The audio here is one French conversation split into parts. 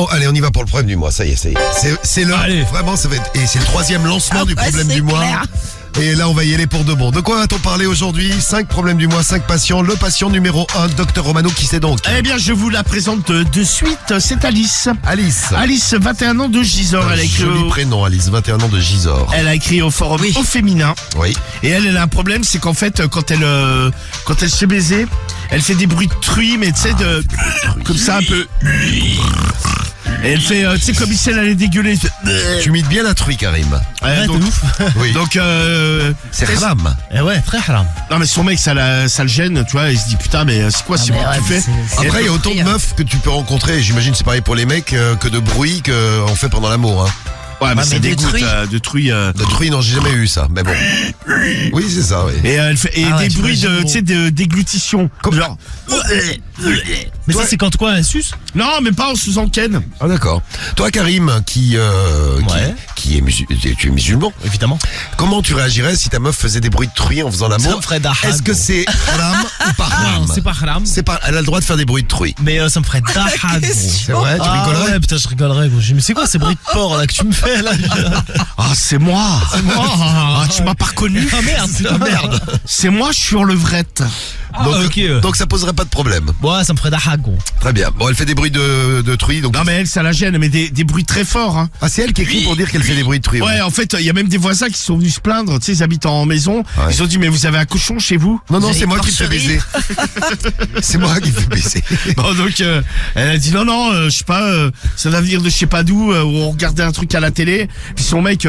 Bon, allez, on y va pour le problème du mois. Ça y est. C'est l'heure. Allez. Vraiment, ça va être. Et c'est le 3e lancement du problème c'est du mois. clair. Et là, on va y aller pour de bon. De quoi va-t-on parler aujourd'hui? 5 problèmes du mois, 5 patients. Le patient numéro 1, Dr Romano, qui c'est donc? Eh bien, je vous la présente de suite. C'est Alice. Alice. Alice, 21 ans de Gisors. Elle a écrit Joli prénom, Alice, 21 ans de Gisors. Elle a écrit au forum au féminin. Oui. Et elle a un problème, c'est qu'en fait, quand elle se fait baiser, elle fait des bruits de truie, mais tu sais, comme ça un peu. Et elle fait, tu sais, comme si elle allait dégueuler. Tu imites bien la truie, Karim. Donc, Oui. donc C'est haram. Eh ouais, très haram. non mais son mec, ça le gêne, tu vois. Il se dit putain, mais c'est quoi, c'est mais moi que tu ouais, fais. c'est- Et Après, il y a elle- autant de meufs que tu peux rencontrer. J'imagine c'est pareil pour les mecs que de bruit qu'on fait pendant l'amour. Hein. ouais, mais mais ça de dégoûte truie. de truie. De truie, non, j'ai jamais eu ça. Mais bon. Oui, c'est ça, oui. Et elle fait Ah ouais, des bruits j'imagine, de, bon. tu sais, de déglutition. Comme- Genre. Mais ça, c'est quand quoi, un suce? Non, mais pas en faisant Ken. Ah, d'accord. Toi, Karim, Ouais. qui est tu es musulman. Évidemment. Comment tu réagirais si ta meuf faisait des bruits de truie en faisant Ça l'amour? me ferait d'ahad. Est-ce que c'est haram ou pas haram? Non, c'est pas haram. Elle a le droit de faire des bruits de truie. Mais ça me ferait d'ahad, gros. C'est vrai, tu rigolerais? Ouais, putain, je rigolerais, gros. Mais c'est quoi ces bruits de porc là que tu me fais là? Ah, c'est moi. Ah, tu m'as pas reconnu. Ah merde, Ah, merde. C'est moi, je suis en levrette. Donc ça poserait pas de problème. Ouais, ça me ferait d'ahad, gros. Très bien. Bon, elle fait des bruits de truie. Donc... Non, mais elle, ça la gêne, mais des bruits très forts, hein. Ah, c'est elle qui écrit pour dire qu'elle fait des bruits de truie. Ouais, en fait, il y a même des voisins qui sont venus se plaindre, tu sais, ils habitent en maison. Ouais. Ils ont dit, mais vous avez un cochon chez vous? Non, Vous c'est avez moi qui me fais porcherie. baiser. C'est moi qui me fais baiser. Bon, donc, elle a dit, non, je sais pas, ça va venir de je sais pas d'où, où on regardait un truc à la télé. Puis son mec,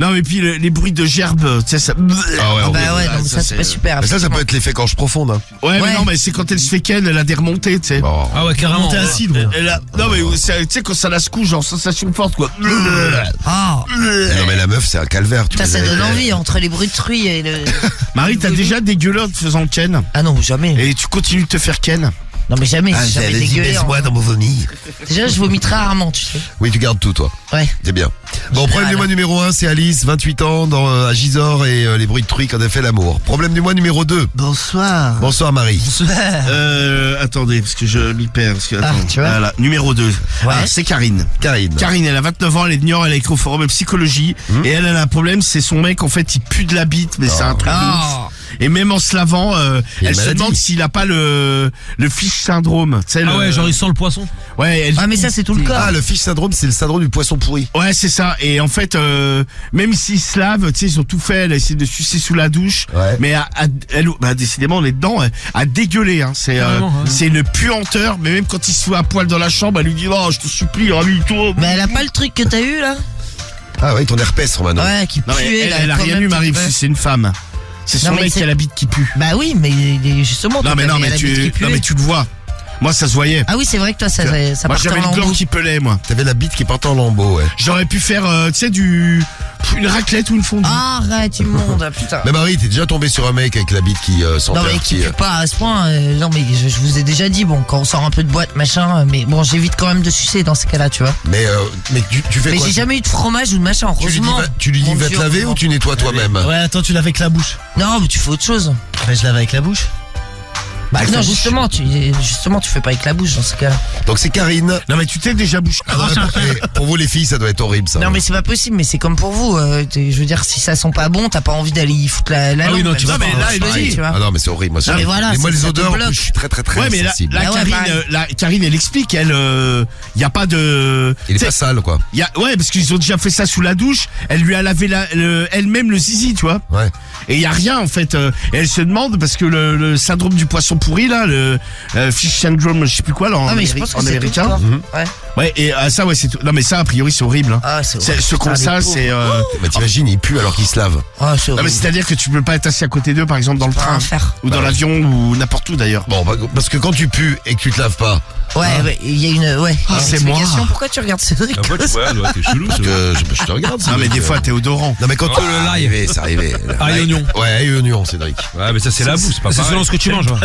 non, mais puis les bruits de gerbes, tu sais, ça. Ah ouais, Ah horrible. bah ouais, donc ça c'est pas super. Mais ça peut être l'effet quand je profonde. Hein. Ouais, mais Ouais. non, mais c'est quand elle se fait ken, elle a des remontées, tu sais. Bon. Ah ouais, carrément, t'es acide, gros. Non, mais tu sais, quand ça la secoue, genre sensation forte, quoi. Ah, Non, mais la meuf, c'est un calvaire. Tu ça, ça vois. donne envie entre les bruits de truie et le. Marie, t'as déjà dégueulé en te faisant ken? Ah non, jamais. Et tu continues de te faire ken? Non mais jamais, Ah, j'ai jamais vas-y, dégueulé. baisse-moi dans mon vomi. Déjà, je vomis très rarement, tu sais. Oui, tu gardes tout, toi. Ouais. C'est bien. Bon, problème du mois numéro 1, c'est Alice, 28 ans, à Gisors et les bruits de truie quand elle fait l'amour. Problème du mois numéro 2. Bonsoir. Bonsoir, Marie. Attendez, parce que je m'y perds. Parce que, Ah, attends, tu vois. voilà, numéro 2. Ouais. C'est Karine. Karine. Karine, elle a 29 ans, elle est de Niort, elle a écrit au forum de psychologie. Et elle a un problème, c'est son mec, en fait, il pue de la bite, mais c'est un truc de Ah. ouf. Et même en se lavant, Il y a elle une se maladie. demande s'il a pas le fish syndrome. Tu sais, Ah le- ouais, genre il sent le poisson. Ouais, elle- Ah mais ça c'est tout le cas. Ah, le fish syndrome, c'est le syndrome du poisson pourri. Ouais, c'est ça. Et en fait, même s'ils se lavent, tu sais, ils ont tout fait. Elle a essayé de sucer sous la douche. Ouais. Mais elle, bah, décidément, on est dedans. À dégueuler. Hein. Carrément, ouais. C'est une puanteur. Mais même quand il se fout à poil dans la chambre, elle lui dit, oh, je te supplie, ramène-toi. Mais elle a pas le truc que t'as eu là? Ah ouais, ton herpès, Romano. Ouais, qui pue. Non, mais là, elle a quand rien même, eu, Marie. tu- C'est une femme. C'est son Non, mais mec c'est- qui a la bite qui pue. Bah oui, mais justement. Non, toi, mais non, t'avais mais la bite qui non, puait. mais tu le vois. Moi, ça se voyait. Ah oui, c'est vrai que toi, ça Moi, partait j'avais en le gland lambeaux. qui pelait, moi. T'avais la bite qui partait en lambeaux, ouais. J'aurais pu faire, tu sais, une raclette ou une fondue. Arrête, immonde, putain. Mais Marie, t'es déjà tombé sur un mec avec la bite qui sentait Non mais un qui petit... pue pas à ce point. Non mais je vous ai déjà dit, bon, quand on sort un peu de boîte, machin, mais bon, j'évite quand même de sucer dans ces cas-là, tu vois. Mais tu fais Mais quoi? j'ai jamais eu de fromage ou de machin, Tu lui dis, heureusement. tu lui dis Mon va te Dieu, laver heureusement. ou tu nettoies toi-même? Ouais, attends, tu laves avec la bouche. Non, mais tu fais autre chose. Bah, je lave avec la bouche. Bah Avec la non, bouche. justement, tu fais pas avec la bouche dans ce cas-là. Donc c'est Karine. Non, mais tu t'es déjà bouché. Ah, pour vous les filles, ça doit être horrible ça. Non mais c'est pas possible, mais c'est comme pour vous. Je veux dire, si ça sent pas bon, t'as pas envie d'aller y foutre la Ah oui, langue, non, tu même vas si pas, c'est là, il pareil, dit. tu vois. Ah non mais c'est horrible. Moi, Non, mais voilà, moi les ça te odeurs, bloque. je suis très Ouais, mais sensible. la Ah ouais, Karine, pareil. Karine, elle explique, elle, y a pas de. Il est tu sais, pas sale quoi. ouais, parce qu'ils ont déjà fait ça sous la douche. Elle lui a lavé elle-même le zizi, tu vois. Ouais. Et il y a rien en fait. Et elle se demande parce que le syndrome du poisson pourri là, le fish syndrome, je sais plus quoi là, en, Ah mais je pense que en c'est tout américain. le corps. Ouais. Ouais. Et ça, ouais, c'est tout. Non mais ça, a priori, c'est horrible. Hein. Ah c'est horrible. Ce qu'on Putain, ça, les c'est. Bah t'imagines, il pue alors qu'il se lave. Ah c'est Non mais horrible. c'est-à-dire que tu peux pas être assis à côté d'eux, par exemple dans le Pas train, un fer. ou dans Bah, l'avion, ou n'importe où d'ailleurs. Bon, parce que quand tu pues et que tu te laves pas, Ouais, ouais, il y a une ouais. Ah, une c'est explication. moi. Pourquoi tu regardes Cédric Ah, comme ça t'es chelou. parce que je te regarde. Non mais Cédric, des fois t'es odorant. Non mais quand Oh, le c'est arrivé, c'est arrivé. Ail oignon. Ouais, ail oignon, Cédric. Ouais, mais ça, c'est la boue, c'est pas C'est pareil. selon ce que tu manges. Ouais.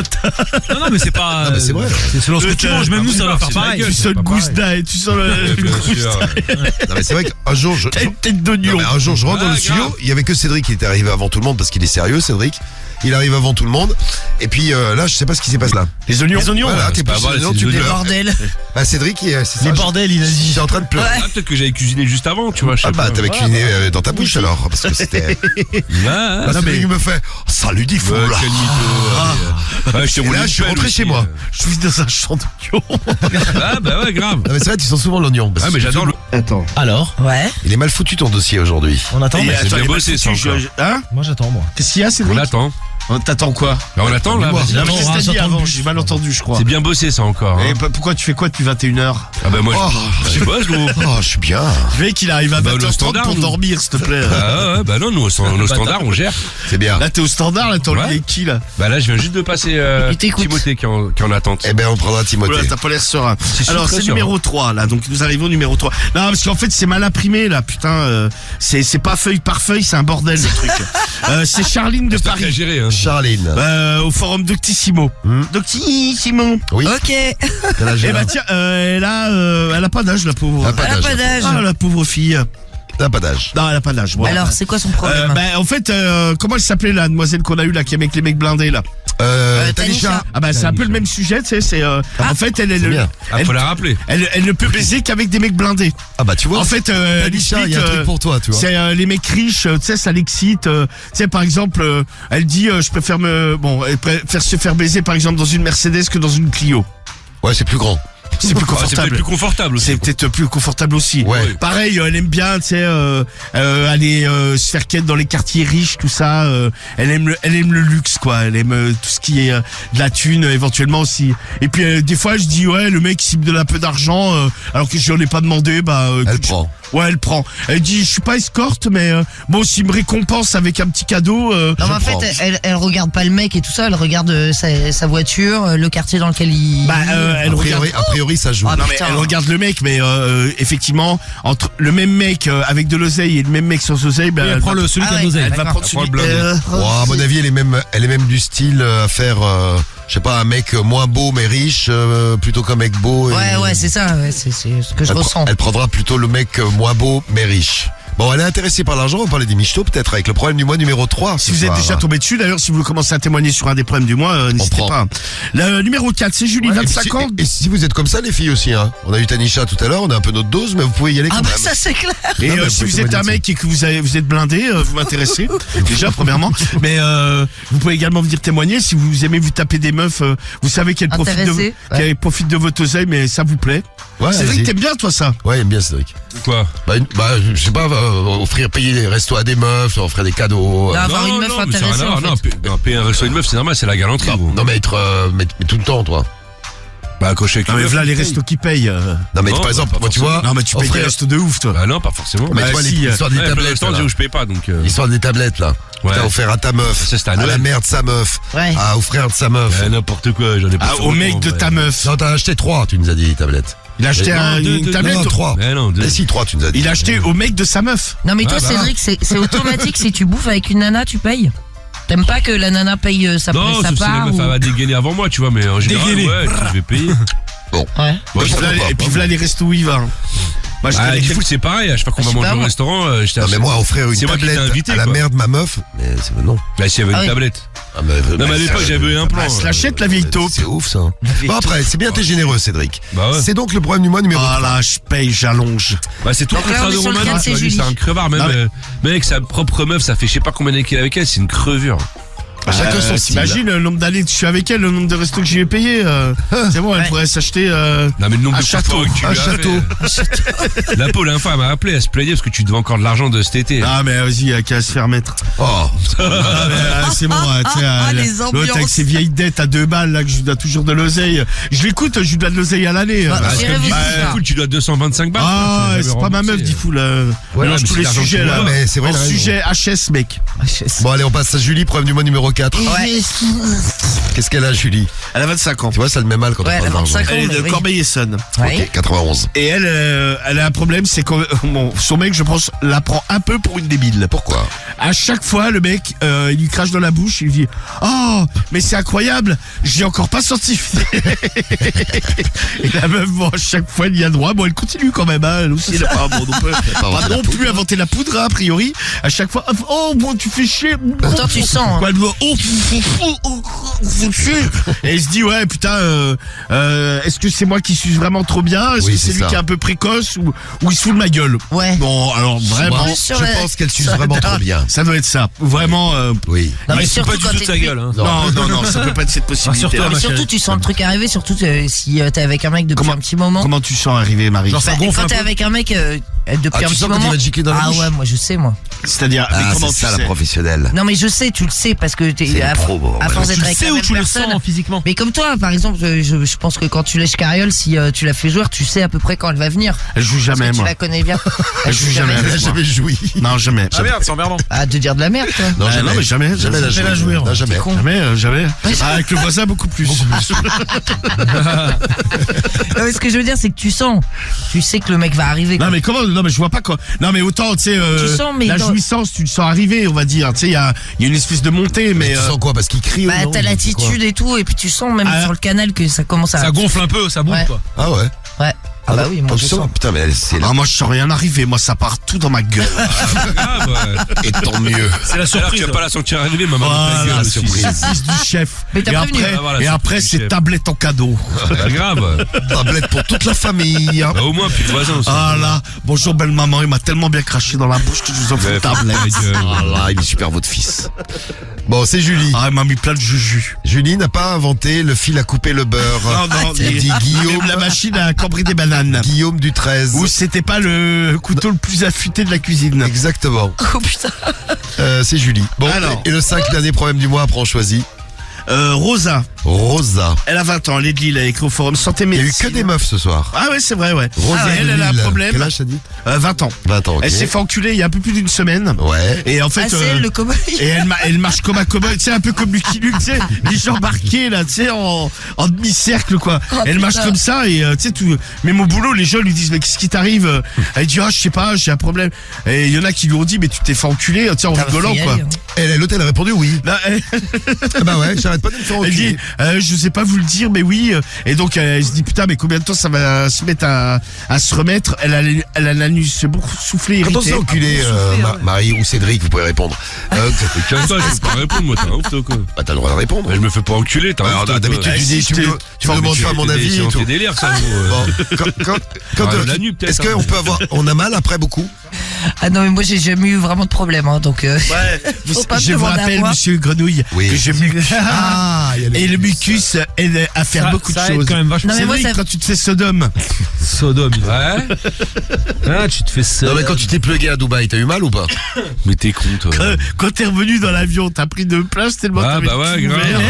Non, mais c'est pas. Non, mais c'est vrai. C'est selon ce que tu manges. Même nous, ça va faire c'est la pareil. gueule. Tu sens pas le pareil. gousse d'ail, tu sens le Bien gousse sûr. d'ail. Non mais c'est vrai qu'un jour T'as une tête Non, d'oignon. mais un jour, je rentre dans Ah, le studio, grave. il y avait que Cédric qui était arrivé avant tout le monde parce qu'il est sérieux, Cédric. Il arrive avant tout le monde. Et puis là, je sais pas ce qui s'est passé là. Les oignons. Voilà, t'es c'est plus pas sur vrai, les oignons, c'est tu des pleures. oignons. Bordel. Bah Cédric, c'est Les ça. bordels, il a dit. Il est en train de pleurer. Ah, peut-être que j'avais cuisiné juste avant, tu vois. Je sais Ah bah pas. t'avais cuisiné dans ta bouche alors parce que c'était. Ah, Là, Cédric me fait ça lui dit fou là. quel mytho. Ouais, je t'ai Et roulé là une je suis pelle rentré aussi, chez moi. Je suis dans un champ d'oignons. Ah bah ouais, grave. Non mais c'est vrai tu sens souvent l'oignon. parce Ah que mais j'adore le... Attends. Alors, Ouais. Il est mal foutu ton dossier aujourd'hui. on attend. Et mais- attends, bien il est bossé, mal ça, foutu, encore. Hein Moi, j'attends, moi. Qu'est-ce qu'il y a, On Cédric? attend. T'attends quoi? Bah, on attend là. Dis-moi. vas-y. Non, mais Attends, qu'est-ce que t'as j'attends dit le avant? bus, J'ai mal entendu, je crois. C'est bien bossé ça encore. Hein. Et pourquoi tu fais quoi depuis 21h? Ah bah moi Oh, je bosse gros. Oh je suis bien. Le mec, il arrive à Bah, le 20h30 standard, pour nous. dormir, s'il te plaît. Ah ouais, bah non, nous, nos standards, on gère. C'est bien. Là, t'es au standard, là, t'en Ouais. lié qui, là? Bah là, je viens juste de passer Il t'écoute. Timothée qui est en attente. Eh ben on prendra Oula, Timothée. t'as pas l'air serein. Si, Alors, très c'est serein. numéro 3, là. Donc, nous arrivons au numéro 3. Non, parce qu'en fait, c'est mal imprimé, là. Putain, c'est pas feuille par feuille, c'est un bordel, le truc. C'est Charline de J'espère qu'elle a Paris. géré. Hein. Charline. Au forum Doctissimo. Doctissimo. Oui. Ok. Quel âge Eh elle bah a tiens, elle a pas d'âge, la pauvre. Ah, pas Ah, d'âge. pas d'âge. Ah, la pauvre fille. T'as pas d'âge. Non, elle a pas d'âge. Voilà. Alors, c'est quoi son problème? En fait, comment elle s'appelait la demoiselle qu'on a eue là, qui est avec les mecs blindés là? Tanisha. Ah bah c'est un peu le même sujet, tu sais. C'est en fait elle C'est bien. Ah, faut la rappeler. elle ne peut baiser qu'avec des mecs blindés. Ah bah tu vois. En fait, elle Tanisha, il explique, y a un truc pour toi, tu vois. c'est les mecs riches, tu sais, ça l'excite. Tu sais, par exemple, elle dit, je préfère elle préfère se faire baiser, par exemple, dans une Mercedes que dans une Clio. Ouais, c'est plus grand. C'est plus Ah, c'est peut-être confortable. plus confortable aussi. C'est peut-être plus confortable aussi. Ouais. Pareil, elle aime bien, tu sais, aller se faire ken dans les quartiers riches, tout ça. Elle aime le luxe, quoi. Elle aime tout ce qui est de la thune, éventuellement aussi. Et puis des fois, je dis ouais, le mec il me donne un peu d'argent, alors que je lui en ai pas demandé, bah. Elle écoute, prend. Ouais, elle prend. Elle dit, je suis pas escorte, mais bon, s'il me récompense avec un petit cadeau. Non, mais en je prends. fait, elle regarde pas le mec et tout ça, elle regarde sa voiture, le quartier dans lequel il. Bah, elle regarde. A priori, ça joue. Ah, Non mais putain. elle regarde le mec, mais effectivement entre le même mec avec de l'oseille et le même mec sans oseille, ben, Elle prend celui qui a Ah de l'oseille. elle va D'accord. prendre Elle prend celui. le blindé. Oh, à mon avis, elle est même du style à faire, je sais pas, un mec moins beau mais riche, plutôt qu'un mec beau. Ouais, c'est ça, ouais, c'est ce que je ressens. Elle prendra plutôt le mec moins beau mais riche. Bon, elle est intéressée par l'argent, on va parler des michetots peut-être avec le problème du mois numéro 3. Si vous êtes déjà tombé dessus, d'ailleurs, si vous voulez commencer à témoigner sur un des problèmes du mois, n'hésitez prend. pas. Le numéro 4, c'est Julie, 25 ans. Et si vous êtes comme ça, les filles aussi, hein. On a eu Tanisha tout à l'heure, on a un peu notre dose, mais vous pouvez y aller quand Ah bah même. ça c'est clair. Et Non, mais si vous vous pouvez êtes un témoigner mec et que vous êtes blindé, vous m'intéressez. Déjà, premièrement. Mais vous pouvez également venir témoigner si vous aimez vous taper des meufs. Vous savez qu'elles profitent Intéressé, ouais. qu'elles profitent de votre oseille, mais ça vous plaît. Ouais, C'est vrai vas-y. que t'aimes bien, toi, ça. Ouais, il aime bien Cédric. Quoi? Je sais pas, offrir, payer des restos à des meufs, offrir des cadeaux. Non, avoir une meuf mais ça a intéressée, rien à en voir. fait. Non, payer un resto à une meuf, c'est normal, c'est la galanterie. gros. Non, mais être, mais tout le temps, toi. Bah, cocher avec Non, une mais meuf, voilà les paye. restos qui payent. Non, mais Non, par exemple, pas moi, tu vois. Non, mais tu payes des offrir- restos de ouf, toi. Bah non, pas forcément. Mais Bah, tu vois, si, l'histoire des Ouais, pour tablettes. l'instant, là. où je paye pas, donc. L'histoire des tablettes, là. Ouais. T'as offert à ta meuf. Ça, c'était à À la Noël. mère de sa meuf. Ouais. Au frère de sa meuf. N'importe quoi, j'en ai pas. Ah, sur au le mec compte, de ouais. ta meuf. Non, t'as acheté 3, tu nous as dit, les tablettes. Il a acheté une tablette. Non, 3. Mais non, deux. Mais si, 3, tu nous as dit. Il a acheté au mec de sa meuf. Non mais toi Ah, bah. Cédric, c'est automatique, si tu bouffes avec une nana, tu payes. T'aimes pas que la nana paye sa Non, sa sauf si la part meuf, ou... elle va dégainer avant moi, tu vois, mais en général, Dégainer. ouais, je vais payer. Ouais. Moi, Ouais, je- pourquoi pas. Et puis voilà les restos où il va. Moi, je Ah, connais du quelqu'un- foot, c'est pareil, à chaque fois qu'on Ah, va je sais manger pas, au moi. restaurant, je Non, mais moi, offrir une C'est moi qui t'ai tablette invité, à la quoi. mère de ma meuf, mais c'est non. Bah, s'il y avait Ah une oui. tablette. Ah, mais, Non, mais à l'époque, j'avais eu un plan. Bah, se l'achète la vieille taupe. C'est ouf, ça. Bon, après, c'est bien, t'es généreux, Cédric. Bah ouais. C'est donc le problème du mois numéro Ah 3. là, je paye, j'allonge. Bah, c'est tout le Donc là, contraire on de est sur le Romain, quatre, tu vois, c'est lui, c'est Julie. un crevard, même, Non, mais- même avec sa propre meuf, ça fait je sais pas combien d'années qu'il est avec elle, c'est une crevure. Chacun son style. T'imagines le nombre d'années que je suis avec elle, le nombre de restos que j'y ai payé. C'est bon, elle Ouais. pourrait s'acheter. Non, mais le nombre Un de château, fois que tu un lui as château. fait. La pauvre infâme m'a appelé, elle se plaignait parce que tu devais encore de l'argent de cet été. Ah mais vas-y, il y a qu'à se faire mettre. Oh, Ah, mais, c'est bon, tu sais, les l'autre avec ambiances. ses vieilles dettes à 2 balles là que je lui dois toujours de l'oseille. Je l'écoute, je lui dois de l'oseille à l'année. Bah, Parce j'irai que vous bah, dire ça. écoute, tu dois 225 balles. Ah, tu l'as c'est jamais pas ma remboursé. meuf, dit fou là. Ouais, Mélange mais tous c'est les l'argent sujets que tu là. vois. Mais c'est vrai, il a Hors raison. sujet HS mec. bon, allez, on passe à Julie, problème du mois numéro 4. Ouais. Qu'est-ce qu'elle a, Julie? Elle a 25 ans. Tu vois, ça le met mal quand Ouais, on elle parle a d'argent. 25 ans. Elle est de mais oui. Corbeil-Essonnes. Ouais. Ok, 91. Et elle a un problème, c'est que son mec, je pense, la prend un peu pour une débile. Pourquoi? À chaque fois, le mec, il lui crache dans la bouche, il lui dit « Oh, mais c'est incroyable, j'ai encore pas sorti. » Et la meuf, bon, à chaque fois, elle y a droit. Bon, elle continue quand même, hein, elle aussi, elle a pas, bon, inventé pas la non plus inventé la poudre, hein, a priori. À chaque fois, « Oh, bon, tu fais chier. » Pourtant tu sens. Quoi, Et il se dit ouais putain est-ce que c'est moi qui suis vraiment trop bien, est-ce Oui, que c'est c'est lui ça. qui est un peu précoce ou il se fout de ma gueule. Ouais. Bon alors vraiment Plus sur Je la- pense qu'elle suce vraiment trop bien. ça doit être ça vraiment Oui. Non, mais Il se fout surtout pas du quand tout de t'es sa gueule. Hein. non ça peut pas être cette possibilité. surtout à Mais ma surtout, chérie. tu sens le truc arriver, surtout si t'es avec un mec depuis Comment- un petit moment. Comment tu sens arriver Marie? Genre ça Bah, gonfle quand un t'es peu. avec un mec depuis Ah, un tu petit sens quand moment. il va te gicler dans la Ah bouche ouais, moi je sais, moi. C'est-à-dire mais Ah, comment c'est tu ça la sais? professionnelle. Non mais je sais, tu le sais parce que t'es C'est à, une pro, bon, à ouais. force Tu d'être le avec sais la ou même tu le personne. sens physiquement? Mais comme toi, par exemple, je pense que quand tu lèches Cariole, si tu la fais jouer, tu sais à peu près quand elle va venir. Elle joue Parce jamais que tu moi. la connais bien. Elle joue jamais Elle a avec moi. jamais joui. Non jamais. Ah merde, c'est emmerdant. Ah, de dire de la merde, toi. Non, Ah, non, mais jamais. Jamais la Jamais la jouer. jouer, Non, jamais. T'es con. Jamais. Ah, avec le voisin beaucoup plus. Non, mais ce que je veux dire, c'est que tu sens. Tu sais que le mec va arriver. Non quoi. mais comment? Non mais je vois pas quoi. Non mais autant tu sais Tu sens, mais la dans- jouissance tu le sens arriver on va dire. Tu sais il y a une espèce de montée mais Mais tu sens quoi? Parce qu'il crie ou Bah, non? t'as C'est quoi l'attitude et tout, et puis tu sens même Ah. sur le canal que ça commence à. Ça gonfle un peu, ça boule Ouais. quoi. Ah ouais. Ouais. Ah bah non, oui, moi donc je tu sens- sens. Putain, mais c'est là. Ah, moi je sens rien arriver. Moi ça part tout dans ma gueule. Grave, ouais. Et tant mieux. C'est la Alors surprise. tu vas pas la sentir arriver, maman. Voilà, gueule, surprise. Fils du chef. Mais t'as et prévenu. après, Ah, voilà, et c'est après fils du c'est chef. tablette en cadeau. Pas grave. Tablette pour toute la famille. Bah, au moins, puis le voisin aussi. Ah là, bonjour belle maman, il m'a tellement bien craché dans la bouche que je vous offre Ouais, une tablette. ta gueule. Ah là, il est super votre fils. Bon, c'est Julie. Ah, il m'a mis plein de jujus. Julie n'a pas inventé le fil à couper le beurre. Non, Elle dit Guillaume. la machine à cambrer des bananes. Guillaume du 13. Ou c'était pas le couteau le plus affûté de la cuisine. Exactement. Oh putain. C'est Julie. Bon, Alors. et le 5 dernier problème du mois, après on choisit. Rosa, Rosa. elle a 20 ans, elle est de Lille, elle écrit au forum Santé Il y a eu Médecine. que des meufs ce soir. Ah ouais, c'est vrai, ouais. Rosa elle, de elle a un Lille. problème. Quel âge t'as dit? 20 ans. 20 ans, ok. Elle s'est fait enculer il y a un peu plus d'une semaine. Ouais. Et en fait, Ah, c'est elle le cowboy. et elle marche comme un cowboy, tu sais, un peu comme Lucky Luke, tu sais, les gens embarqués là, tu sais, en demi-cercle quoi. Oh, Elle marche putain. comme ça et tu sais tout. Même au boulot, les gens lui disent mais qu'est-ce qui t'arrive? Elle dit ah je sais pas, j'ai un problème. Et il y en a qui lui ont dit mais tu t'es fait enculer, tu sais, en Putain, rigolant faut y quoi. aller, hein. Elle, l'autre, elle a répondu oui. Là, Ah bah ouais, j'arrête pas de me faire elle dit enculer. je sais pas vous le dire mais oui. Et donc elle se dit putain mais combien de temps ça va se mettre à se remettre? Elle a l'anus beaucoup soufflé, Quand on irrité. s'est enculé, Marie ou Cédric, vous pouvez répondre. Calme-toi, je peux pas répondre, moi, t'as honte, toi, quoi. Bah, t'as le droit de répondre. Mais je me fais pas enculer, t'as Alors, honte, toi. d'habitude, tu si dis, je tu t'ai- me demandes pas mon avis et C'est tout. tes délires, ça, vous. Bon, quand, Ah, la nuit, peut-être, est-ce hein. qu'on peut avoir, on a mal après beaucoup? Ah non, mais moi j'ai jamais eu vraiment de problème, hein, donc. Ouais, Faut pas me je vous demander à rappelle, moi. monsieur Grenouille, Oui. que je muque. Ah, il y a Et le mucus aide à faire beaucoup de choses. quand même vachement. Non, mais C'est moi, vrai ça- que quand tu te fais Sodome, Sodome. Ouais. Ah, tu te fais ça. Non, mais quand tu t'es plugué à Dubaï, t'as eu mal ou pas? Mais t'es con, toi. quand t'es revenu dans l'avion, t'as pris de place tellement Ah, t'avais bah le ouais, cul grave. ouvert.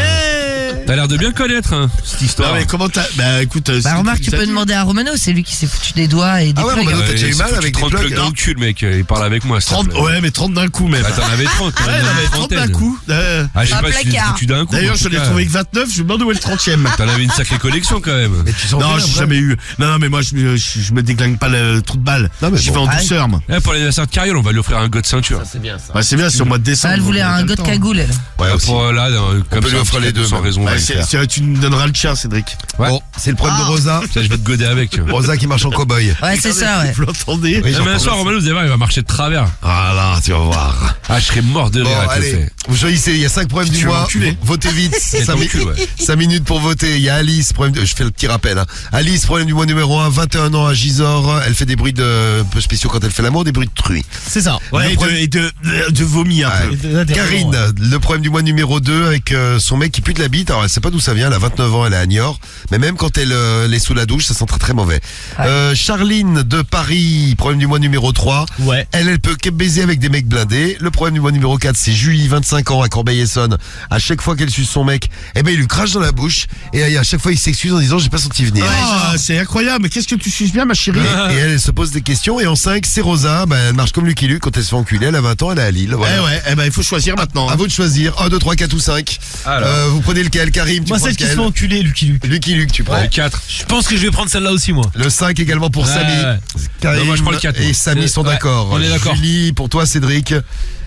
T'as l'air de bien connaître, hein, cette histoire. Non mais comment t'as... Bah écoute... Bah remarque, tu peux demander à Romano, c'est lui qui s'est foutu des doigts et des Ah ouais, plugs. Romano, t'as déjà eu il mal s'est avec foutu des 30 plugs plugs dans le cul, le mec. Il parle avec moi, s'il te 30, plaît. ouais mais 30 d'un coup même. Ah, t'en avais 30. t'en Ouais, avais non, une mais 30 d'un trentaine. coup. Ah, je sais Un pas si tu placard. foutu d'un coup. D'ailleurs en je tout l'ai cas. trouvé que 29, je me demande où est le 30e. T'en avais une sacrée collection, quand même. Mais tu sens Non, bien j'ai après. jamais eu. Non, mais moi, je me déglingue pas le trou de balle. Non, mais J'y bon. vais en douceur, moi. Eh, pour l'anniversaire de Cariole, on va lui offrir un god ceinture. C'est bien ça. Bah, c'est bien, c'est au mois de décembre. Ah, elle voulait on a un le gars de temps. cagoule, elle. Ouais, aussi. Pour là, comme peut ça, lui offrir les deux, sans même. raison, on va Bah, le faire. tu me donneras le chien, Cédric. Ouais. Bon, c'est le problème de Rosa. Ça, je vais te goder avec, tu vois. Rosa qui marche en cow-boy. Ouais, c'est ça, ouais. Vous l'entendez? Oui, Eh, mais un soir, Romano, vous allez voir, il va marcher de travers. Ah là, tu vas voir. Ah, je serais mort de Bon, rire avec le allez, fait. vous choisissez, il y a 5 problèmes du Tu veux mois. m'enculer Votez vite. Quel 5 t'encule, ouais. minutes pour voter. Il y a Alice, je fais le petit rappel. Hein. Alice, problème du mois numéro 1, 21 ans à Gisors. Elle fait des bruits un peu spéciaux quand elle fait l'amour, des bruits de truie. C'est ça. Ouais, et de vomi un Ouais. peu. Karine, le problème du mois numéro 2 avec son mec qui pue de la bite. Alors elle sait pas d'où ça vient, elle a 29 ans, elle est à Niort. Mais même quand elle est sous la douche, ça sent très très mauvais. Charline de Paris, problème du mois numéro 3. Ouais. Elle peut que baiser avec des mecs blindés. Le problème du mois numéro 4, c'est Julie, 25 ans, à Corbeil-Essonnes. À chaque fois qu'elle suce son mec, eh ben il lui crache dans la bouche. Et à chaque fois il s'excuse en disant j'ai pas senti venir. Ah, c'est incroyable. Mais qu'est-ce que tu suces bien, ma chérie? Et elle se pose des questions. Et en 5, c'est Rosa. Bah, elle marche comme Lucky Luke quand elle se fait enculer. Elle a 20 ans, elle est à Lille. Voilà. Eh ouais, eh ben, il faut choisir maintenant. À vous de choisir. 1, 2, 3, 4 ou 5. Alors. Vous prenez lequel? Karim, tu Moi, prends celle qui se lequel? fait enculer, Lucky Luke. Lucky Luke, tu prends. Le 4. Je pense que je vais prendre celle-là aussi, moi. Le 5 également pour Ouais, Samy. ouais. Karim Non, moi, je prends le 4, et moi. Samy sont Ouais, d'accord. on est d'accord. Julie, pour toi, Cédric.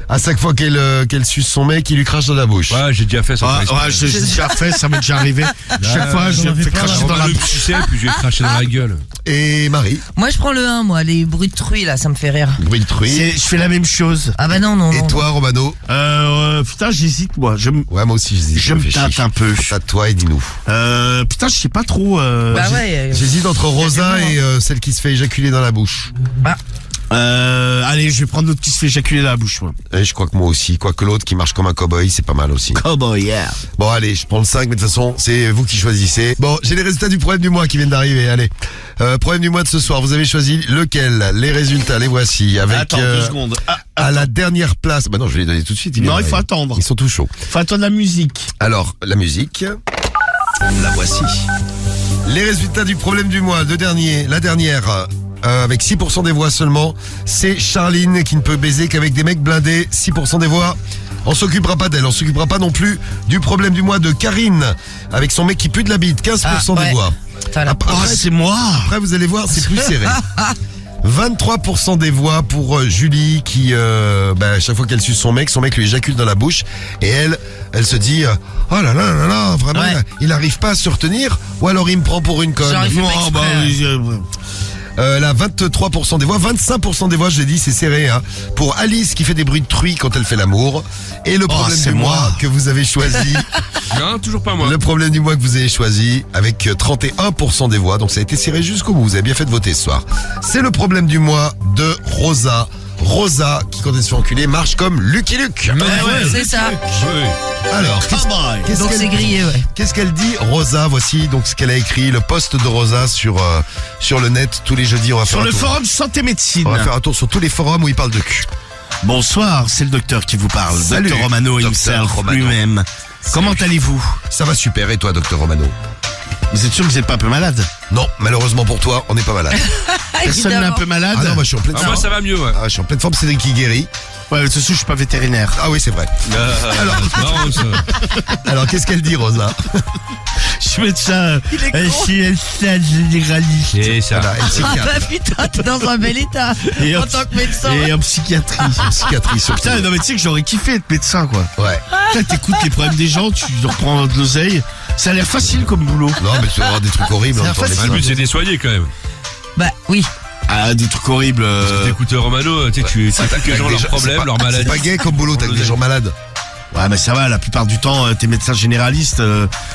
À chaque fois qu'elle suce son mec, il lui crache dans la bouche. Ouais, j'ai déjà fait ça. Ouais, j'ai déjà fait, ça m'est déjà arrivé. Chaque fois, je me fais cracher dans la le bouche. sucer, puis je vais cracher dans la gueule. Et Marie, Moi, je prends le 1, moi. Les bruits de truie, là, ça me fait rire. bruit de truie. Je fais la même chose. Ah bah non. Et toi, Romano? Putain, j'hésite, moi. Ouais, moi aussi, j'hésite. Je me réfléchis. tâte un peu. Tâte-toi et dis-nous. Putain, je sais pas trop. Bah ouais. J'hésite entre Rosa du et celle qui se fait éjaculer dans la bouche. Bah, Allez, je vais prendre l'autre qui se fait éjaculer dans la bouche, moi. Et je crois que moi aussi. Quoique l'autre qui marche comme un cow-boy, c'est pas mal aussi. Cowboy, yeah. Bon, allez, je prends le 5, mais de toute façon, c'est vous qui choisissez. Bon, j'ai les résultats du problème du mois qui viennent d'arriver. Allez. Problème du mois de ce soir. Vous avez choisi lequel? Les résultats, les voici. Avec, Attends, 2 secondes. à la dernière place. Bah non, je vais les donner tout de suite. Non, il faut attendre. Ils sont tout chauds. Faut attendre la musique. Alors, la musique. La voici. Les résultats du problème du mois. La dernière. Avec 6% des voix seulement, c'est Charline qui ne peut baiser qu'avec des mecs blindés. 6% des voix. On s'occupera pas d'elle, on s'occupera pas non plus du problème du mois de Karine, avec son mec qui pue de la bite. 15% des voix. Voilà. C'est moi. Après, vous allez voir, c'est plus serré. 23% des voix pour Julie qui, à chaque fois qu'elle suce son mec lui éjacule dans la bouche. Et elle se dit, oh là là là là, vraiment, Ouais. il arrive pas à se retenir, ou alors il me prend pour une conne. Genre, il fait pas exprès. Là, 23% des voix, 25% des voix, je l'ai dit, c'est serré, hein. Pour Alice qui fait des bruits de truie quand elle fait l'amour. Et le problème c'est du mois moi. que vous avez choisi, Non, toujours pas moi. le problème du mois que vous avez choisi, avec 31% des voix, donc ça a été serré jusqu'au bout, vous avez bien fait de voter ce soir. C'est le problème du mois de Rosa. Rosa, qui quand elle se fait enculer, marche comme Lucky Luke. C'est ça. Alors, qu'est-ce Donc qu'elle c'est grillé, ouais. Qu'est-ce qu'elle dit, Rosa? Voici donc ce qu'elle a écrit, le post de Rosa sur le net. Tous les jeudis, on va faire Sur un le tour. forum Santé Médecine. On va faire un tour sur tous les forums où il parle de cul. Bonsoir, c'est le docteur qui vous parle. Salut, Docteur Romano Docteur himself, Romano. lui-même. Comment allez-vous? Ça va super. Et toi, docteur Romano? Vous êtes sûr que vous n'êtes pas un peu malade? Non, malheureusement pour toi, on n'est pas malade. Personne n'est un peu malade? Ah non, moi je suis en pleine Ah, forme. moi, ça va mieux, ouais. Ah, je suis en pleine forme, Cédric qui guérit. Ouais, de toute façon, je suis pas vétérinaire. Ah oui, c'est vrai. Non, Alors, qu'est-ce qu'elle dit, Rosa? Je suis médecin. Il est con. Je suis médecin généraliste. c'est ça. Voilà, elle Ah psychiatre. bah putain, t'es dans un bel état. Et En en- tant que médecin. Et en psychiatrie. Psychiatrie surtout. Putain, non mais tu sais que j'aurais kiffé être médecin, quoi. Ouais. Putain, t'écoutes les problèmes des gens, tu leur prends de l'oseille. Ça a l'air facile comme boulot. Non, mais tu vas avoir des trucs horribles. C'est en tant que facile. Ah, le but, médecin. c'est de les soigner quand même. Bah oui. Ah, des trucs horribles. T'écoutes Romano, tu sais, tu T'as que les gens des leurs gens- problèmes, leurs C'est maladies. pas gay comme boulot, t'as que des gens malades. Ouais, mais ça va, la plupart du temps, t'es médecin généraliste,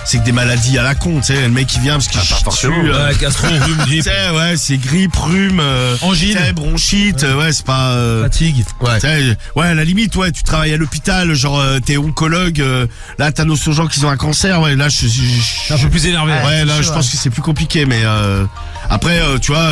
c'est que des maladies à la con, tu sais, le mec qui vient parce qu'il chie forcément. dessus, Gastro, rhume, tu grippe, sais, ouais, c'est grippe, rhume, angine, tu sais, bronchite, ouais, c'est pas... fatigue. Ouais. tu sais, ouais, à la limite, ouais, tu travailles à l'hôpital, genre, t'es oncologue, là, t'annonces aux gens qu'ils ont un cancer, ouais, là, C'est un peu plus énervé. ouais, là, c'est je chaud, pense que c'est plus compliqué, mais après, tu vois,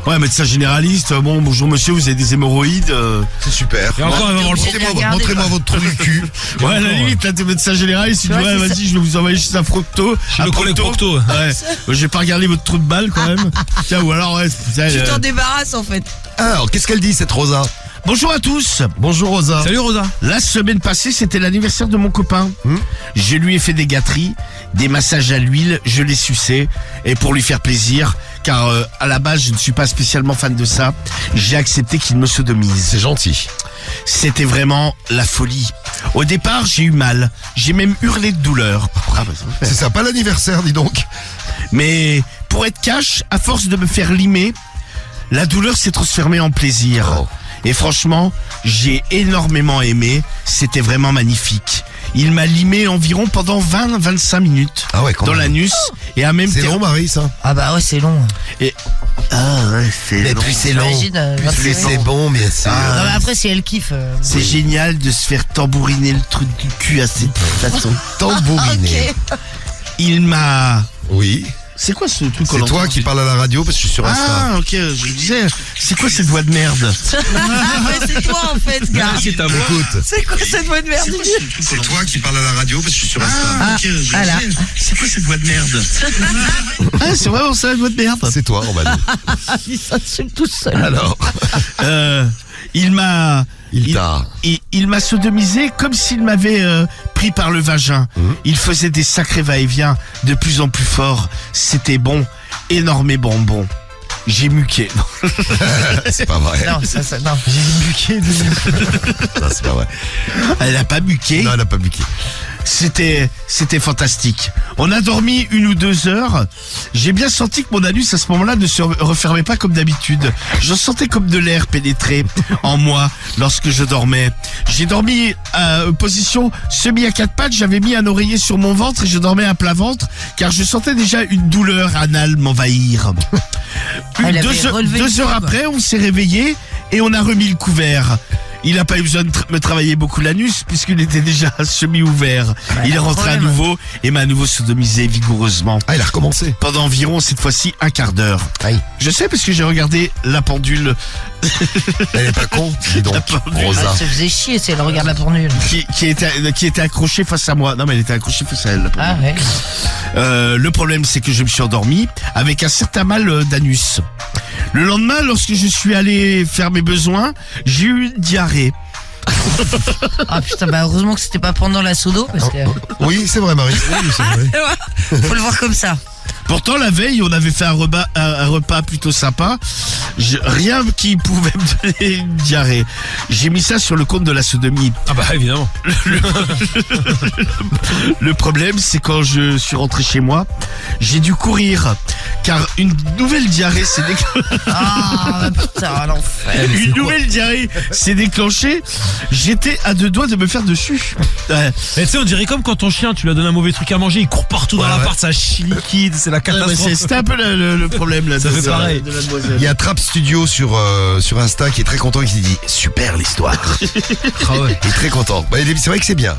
ouais, médecin généraliste, bon, bonjour monsieur, vous avez des hémorroïdes, C'est super. Et encore, elle va voir le J'ai bien regardé, Montrez-moi quoi. votre trou du cul. ouais, à la limite, là, t'es médecin généraliste, tu dis, Ouais, ouais, c'est vas-y, je vais vous envoyer chez un procto. Chez le collègue Procto. Ouais, je vais pas regarder votre trou de balle quand même. Tiens, ou alors, ouais, putain, Tu t'en débarrasses en fait. Alors, qu'est-ce qu'elle dit, cette Rosa? Bonjour à tous. Bonjour, Rosa. Salut Rosa. La semaine passée, c'était l'anniversaire de mon copain. Je lui ai fait des gâteries, des massages à l'huile, je l'ai sucé. Et pour lui faire plaisir, car à la base, je ne suis pas spécialement fan de ça, j'ai accepté qu'il me sodomise. C'est gentil. C'était vraiment la folie. Au départ, j'ai eu mal. J'ai même hurlé de douleur. Ah bah, ça me fait. C'est sympa l'anniversaire, dis donc. Mais pour être cash, à force de me faire limer, la douleur s'est transformée en plaisir. Oh. Et franchement, j'ai énormément aimé. C'était vraiment magnifique. Il m'a limé environ pendant 20-25 minutes Ah ouais, quand dans même. l'anus et a même C'est long, Marie, ça. Ah bah ouais, c'est long. Ah ouais, c'est Mais long. plus c'est long, T'imagines, plus 25 c'est bon, mais c'est... Non mais après si elle kiffe. C'est génial de se faire tambouriner le truc du cul à cette façon. tambouriné. Ok. Il m'a... Oui. C'est quoi ce truc qu'on C'est toi entend qui parles à la radio parce que je suis sur Insta. Ah ok, je me disais, c'est quoi cette voix de merde? Mais c'est toi en fait, gars. C'est ta voix. Écoute, C'est quoi cette voix de merde? c'est toi qui parles à la radio parce que je suis sur Insta. Ah, voilà. C'est quoi cette voix de merde? Ah c'est vraiment ça la voix de merde. C'est toi, Romano. Il s'insulte tout seul. Alors, Il m'a... il t'a... Il m'a sodomisé comme s'il m'avait pris par le vagin. Il faisait des sacrés va-et-vient de plus en plus fort. C'était bon, énormément bon. J'ai muqué. Non. C'est pas vrai. Non, non. J'ai buqué de... Non, c'est pas vrai. Elle a pas muqué. Non, elle a pas buqué. C'était fantastique. On a dormi 1 ou 2 heures. J'ai bien senti que mon anus à ce moment-là ne se refermait pas comme d'habitude. Je sentais comme de l'air pénétrer en moi lorsque je dormais. J'ai dormi à position semi à 4 pattes. J'avais mis un oreiller sur mon ventre et je dormais à plat ventre car je sentais déjà une douleur anale m'envahir. Elle avait relevé le 2 heures tube. après, on s'est réveillé et on a remis le couvert. Il n'a pas eu besoin de me travailler beaucoup l'anus puisqu'il était déjà semi-ouvert. Il est rentré à problème. nouveau et m'a à nouveau sodomisé vigoureusement. Ah, il a recommencé. Pendant environ, cette fois-ci, un quart d'heure. Aïe. Je sais parce que j'ai regardé la pendule Elle est pas con, dis donc. La pendule. Elle Rosa. se faisait chier si elle regarde la pendule. qui était accrochée face à moi. Non mais elle était accrochée face à elle. La pendule. Ah ouais. Le problème c'est que je me suis endormi avec un certain mal d'anus. Le lendemain, lorsque je suis allé faire mes besoins, j'ai eu une diarrhée. Ah putain, bah heureusement que c'était pas pendant la sodo parce que Oui, c'est vrai, Marie. Oui, c'est vrai. faut le voir comme ça. Pourtant, la veille, on avait fait un repas plutôt sympa. Rien qui pouvait me donner une diarrhée. J'ai mis ça sur le compte de la sodomie. Ah bah évidemment. Le problème, c'est quand je suis rentré chez moi, j'ai dû courir. Car une nouvelle diarrhée s'est déclenchée. Ah putain, l'enfer. Une nouvelle diarrhée s'est déclenchée. J'étais à 2 doigts de me faire dessus. Mais tu sais, on dirait comme quand ton chien, tu lui as donné un mauvais truc à manger, il court partout dans Ouais, l'appart, ça chie liquide, c'est la catastrophe. C'était un peu le problème là. Ça de fait pareil. de mademoiselle. Il y a Trap Studio sur Insta qui est très content et qui dit super l'histoire. Ah ouais. Il est très content. Bah, c'est vrai que c'est bien.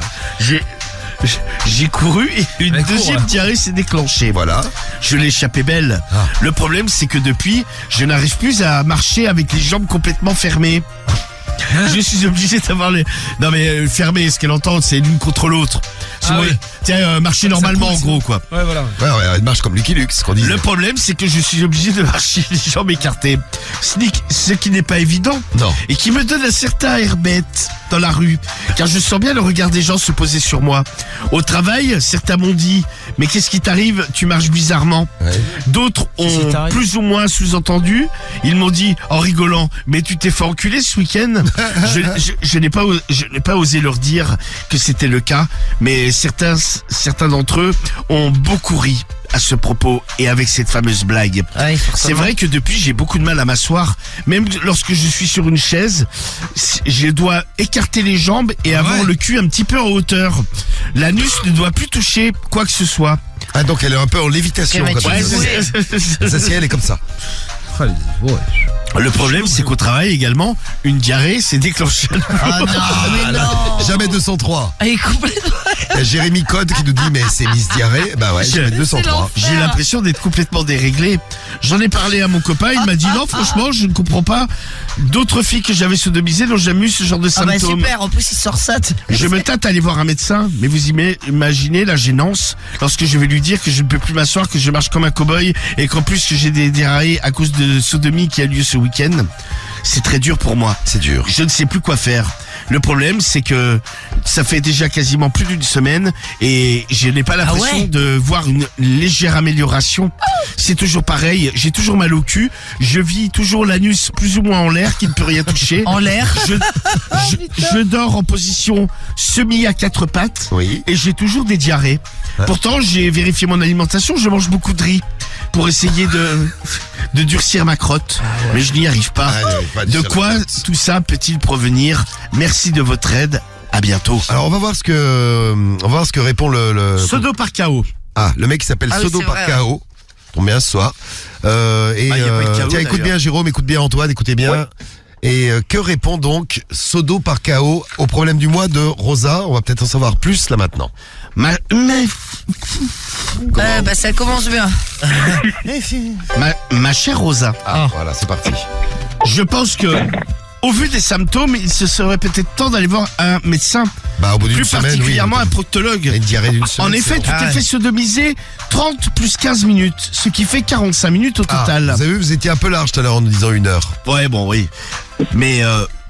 J'ai couru et une Elle court, deuxième là. diarrhée s'est déclenchée. Voilà. Je l'ai échappé belle. Ah. Le problème, c'est que depuis, je n'arrive plus à marcher avec les jambes complètement fermées. Je suis obligé d'avoir les... Non mais fermées, ce qu'elle entend, c'est l'une contre l'autre. Ah oui. Tiens, marcher normalement coule, en gros quoi. Ouais, voilà. Ouais, elle marche comme Lucky Luke, ce qu'on disait. Le problème, c'est que je suis obligé de marcher les jambes écartées. Ce qui n'est pas évident. Non. Et qui me donne un certain air bête dans la rue. Car je sens bien le regard des gens se poser sur moi. Au travail, certains m'ont dit « Mais qu'est-ce qui t'arrive? Tu marches bizarrement. Ouais. » D'autres Qu'est-ce qui ont t'arrive plus ou moins sous-entendu. Ils m'ont dit en rigolant « Mais tu t'es fait enculer ce week-end ?» Je n'ai pas osé leur dire que c'était le cas. Mais certains d'entre eux ont beaucoup ri à ce propos et avec cette fameuse blague. Ouais, C'est vrai que depuis, j'ai beaucoup de mal à m'asseoir. Même lorsque je suis sur une chaise, je dois écarter les jambes et avoir le cul un petit peu en hauteur. L'anus ne doit plus toucher quoi que ce soit. Ah, donc elle est un peu en lévitation. Ouais, Quand mais elle tu- s'assied. Elle s'assied, elle est comme ça. Le problème, c'est qu'au travail également, une diarrhée s'est déclenchée. Ah non, mais non. Jamais 203. Elle est complètement... Il y a Jérémy Code qui nous dit mais c'est Miss Diarrhée. Bah ouais, jamais 203. J'ai l'impression d'être complètement déréglé. J'en ai parlé à mon copain, il m'a dit non, franchement, je ne comprends pas d'autres filles que j'avais sodomisées dont j'ai jamais eu ce genre de Ah bah symptômes. super, en plus il sort ça. Je me tâte à aller voir un médecin, mais vous imaginez la gênance lorsque je vais lui dire que je ne peux plus m'asseoir, que je marche comme un cow-boy et qu'en plus que j'ai des diarrhées à cause de sodomie qui a lieu ce week-end. C'est très dur pour moi. C'est dur. Je ne sais plus quoi faire. Le problème, c'est que ça fait déjà quasiment plus d'une semaine et je n'ai pas l'impression ouais de voir une légère amélioration. C'est toujours pareil, j'ai toujours mal au cul, je vis toujours l'anus plus ou moins en l'air qui ne peut rien toucher. En l'air. Je dors en position semi à 4 pattes Oui. et j'ai toujours des diarrhées. Pourtant, j'ai vérifié mon alimentation, je mange beaucoup de riz pour essayer de durcir ma crotte, mais je n'y arrive pas. Ah, ouais, pas De sur la quoi crotte. tout ça peut-il provenir? Merci de votre aide. À bientôt. Alors on va voir ce que répond le... Sodo par KO. Ah, le mec qui s'appelle Ah oui, Sodo c'est par vrai, KO. Tombe bien ce soir. y a pas de KO, Tiens, écoute d'ailleurs. bien Jérôme, écoute bien Antoine, écoutez bien. Ouais. Et que répond donc Sodo par KO au problème du mois de Rosa? On va peut-être en savoir plus là maintenant. Mais Bah ça commence bien. ma chère Rosa, Ah, voilà, c'est parti. je pense que au vu des symptômes, il se serait peut-être temps d'aller voir un médecin, Bah au bout d'une plus semaine, particulièrement oui. un proctologue. Une diarrhée d'une semaine. En effet, c'est tu bon. t'es fait sodomiser 30 plus 15 minutes, ce qui fait 45 minutes au Ah, total. vous avez vu, vous étiez un peu large tout à l'heure en nous disant 1 heure. Ouais, bon, oui. Mais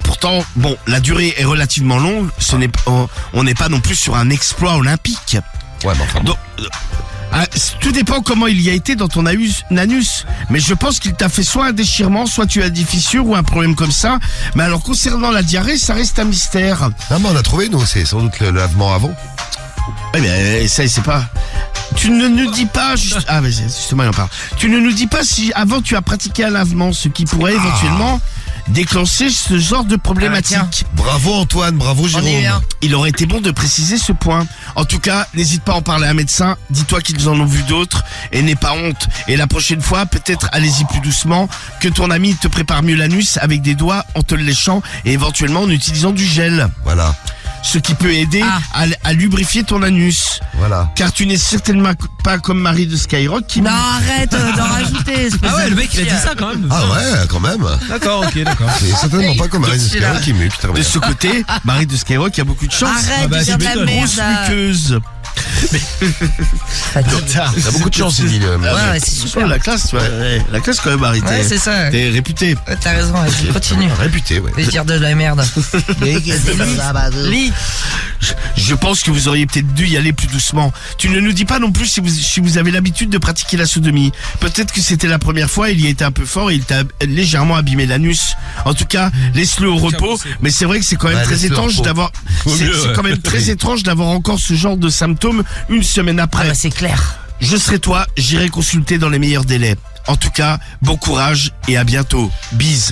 pourtant, bon, la durée est relativement longue. On n'est pas non plus sur un exploit olympique. Ouais, mais enfin. Donc, Tout dépend comment il y a été dans ton anus. Mais je pense qu'il t'a fait soit un déchirement, soit tu as des fissures ou un problème comme ça. Mais alors concernant la diarrhée, ça reste un mystère. Non, mais on a trouvé, nous, c'est sans doute le lavement avant. Eh bien, ça, c'est pas... Tu ne nous dis pas... Ah, mais justement, il en parle. Tu ne nous dis pas si avant tu as pratiqué un lavement, ce qui pourrait éventuellement déclencher ce genre de problématique. Bravo Antoine, bravo On y Jérôme. vient. Il aurait été bon de préciser ce point. En tout cas, n'hésite pas à en parler à un médecin. Dis-toi qu'ils en ont vu d'autres et n'aie pas honte. Et la prochaine fois, peut-être allez-y plus doucement, que ton ami te prépare mieux l'anus avec des doigts en te le léchant et éventuellement en utilisant du gel. Voilà, Ce qui peut aider à lubrifier ton anus. voilà. Car tu n'es certainement pas comme Marie de Skyrock qui... Non, arrête d'en rajouter. Ah ouais, le mec il a dit ça quand même. Ah ouais, quand même. D'accord, ok, d'accord. C'est certainement pas comme Marie Je suis là. qui mue, putain. De ce côté, Marie de Skyrock a beaucoup de chance. Arrête bah, de dire de la c'est merde. Grosse muqueuse. T'as beaucoup de chance, il dit. Ouais, c'est super. La classe, tu vois. Ouais, la classe quand même, Marie. Ouais, c'est ça. T'es réputé. Ouais, t'as raison, vas-y, continue. Réputé, ouais. De dire de la merde. Lis. Je pense que vous auriez peut-être dû y aller plus doucement. Tu ne nous dis pas non plus si vous avez l'habitude de pratiquer la sodomie. Peut-être que c'était la première fois, il y a été un peu fort et il t'a légèrement abîmé l'anus. En tout cas, laisse-le au repos. Mais c'est vrai que c'est quand même Ouais, très laisse-le au étrange repos. d'avoir... Vaut C'est mieux, c'est ouais. quand même très étrange d'avoir encore ce genre de symptômes une semaine Ah après. bah c'est clair. Je serai toi, j'irai consulter dans les meilleurs délais. En tout cas, bon courage et à bientôt. Bise.